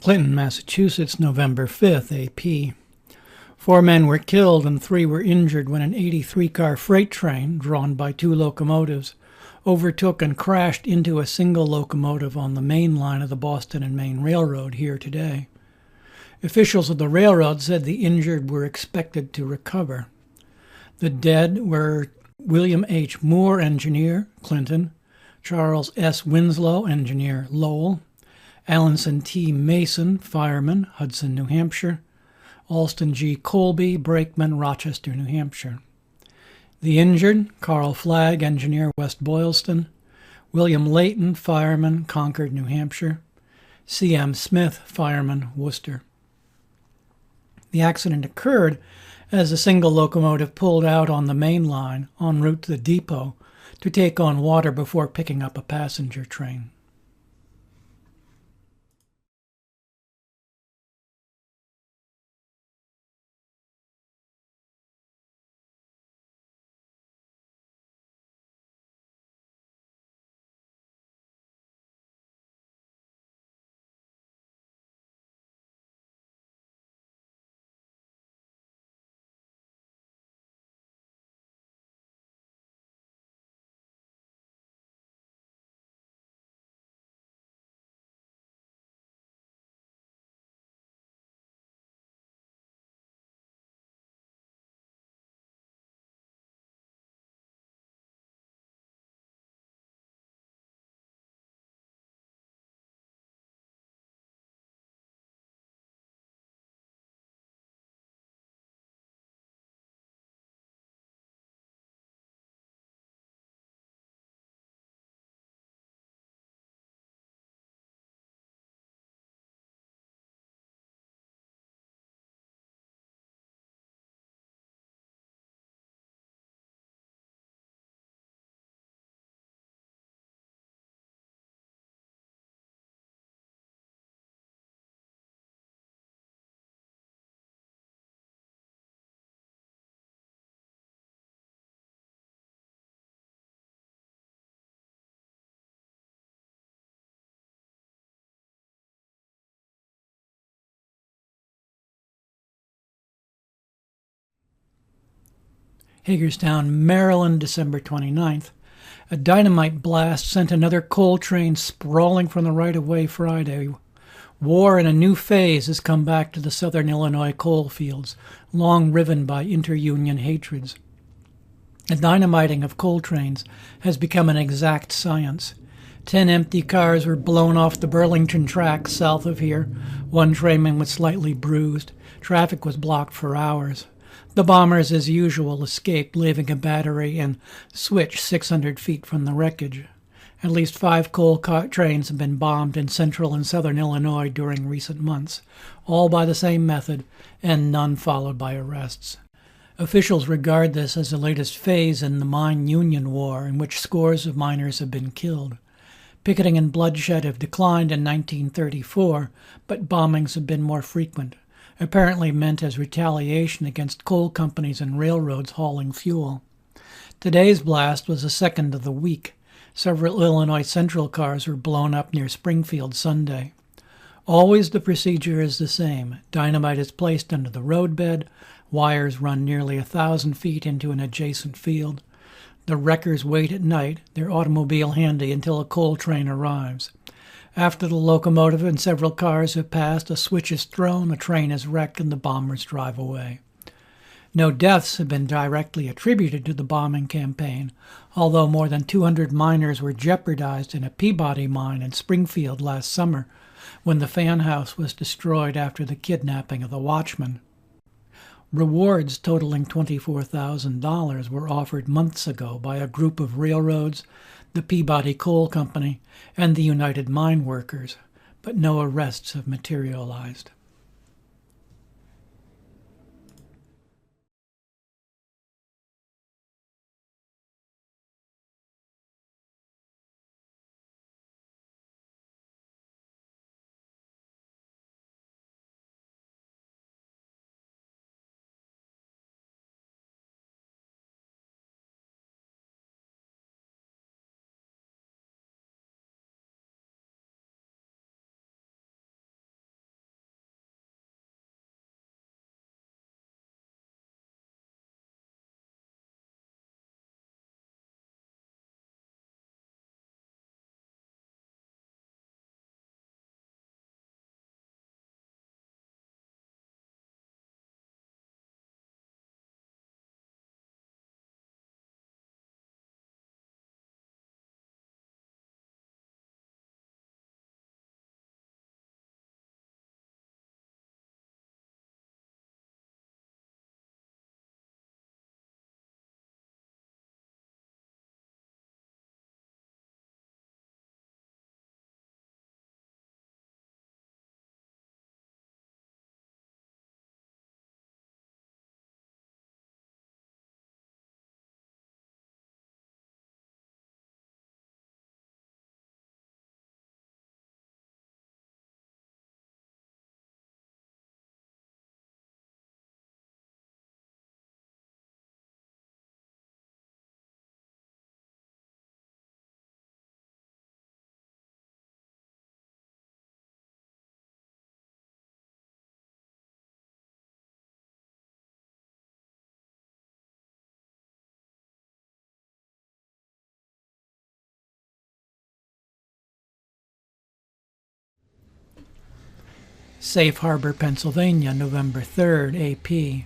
Clinton, Massachusetts, November 5th, AP. 4 men were killed and 3 were injured when an 83-car freight train, drawn by 2 locomotives, overtook and crashed into a single locomotive on the main line of the Boston and Maine Railroad here today. Officials of the railroad said the injured were expected to recover. The dead were William H. Moore, engineer, Clinton; Charles S. Winslow, engineer, Lowell; Alanson T. Mason, fireman, Hudson, New Hampshire; Alston G. Colby, brakeman, Rochester, New Hampshire. The injured, Carl Flagg, engineer, West Boylston; William Layton, fireman, Concord, New Hampshire; C.M. Smith, fireman, Worcester. The accident occurred as a single locomotive pulled out on the main line en route to the depot to take on water before picking up a passenger train. Hagerstown, Maryland, December 29th. A dynamite blast sent another coal train sprawling from the right-of-way Friday. War in a new phase has come back to the southern Illinois coal fields, long riven by inter-union hatreds. The dynamiting of coal trains has become an exact science. 10 empty cars were blown off the Burlington tracks south of here. 1 trainman was slightly bruised. Traffic was blocked for hours. The bombers, as usual, escaped, leaving a battery and switch 600 feet from the wreckage. At least 5 coal trains have been bombed in central and southern Illinois during recent months, all by the same method, and none followed by arrests. Officials regard this as the latest phase in the mine-union war, in which scores of miners have been killed. Picketing and bloodshed have declined in 1934, but bombings have been more frequent, apparently meant as retaliation against coal companies and railroads hauling fuel. Today's blast was the second of the week. Several Illinois Central cars were blown up near Springfield Sunday. Always the procedure is the same. Dynamite is placed under the roadbed. Wires run nearly 1,000 feet into an adjacent field. The wreckers wait at night, their automobile handy, until a coal train arrives. After the locomotive and several cars have passed, a switch is thrown, a train is wrecked, and the bombers drive away. No deaths have been directly attributed to the bombing campaign, although more than 200 miners were jeopardized in a Peabody mine in Springfield last summer, when the fan house was destroyed after the kidnapping of the watchman. Rewards totaling $24,000 were offered months ago by a group of railroads, the Peabody Coal Company, and the United Mine Workers, but no arrests have materialized. Safe Harbor, Pennsylvania, November 3rd, AP.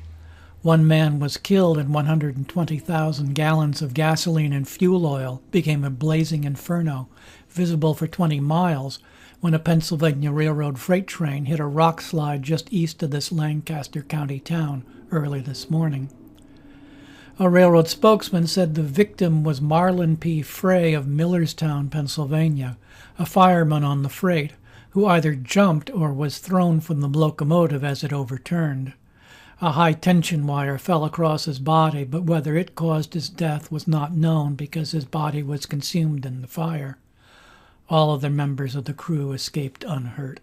One man was killed and 120,000 gallons of gasoline and fuel oil became a blazing inferno, visible for 20 miles, when a Pennsylvania Railroad freight train hit a rock slide just east of this Lancaster County town early this morning. A railroad spokesman said the victim was Marlon P. Frey of Millerstown, Pennsylvania, a fireman on the freight, who either jumped or was thrown from the locomotive as it overturned. A high-tension wire fell across his body, but whether it caused his death was not known because his body was consumed in the fire. All other members of the crew escaped unhurt.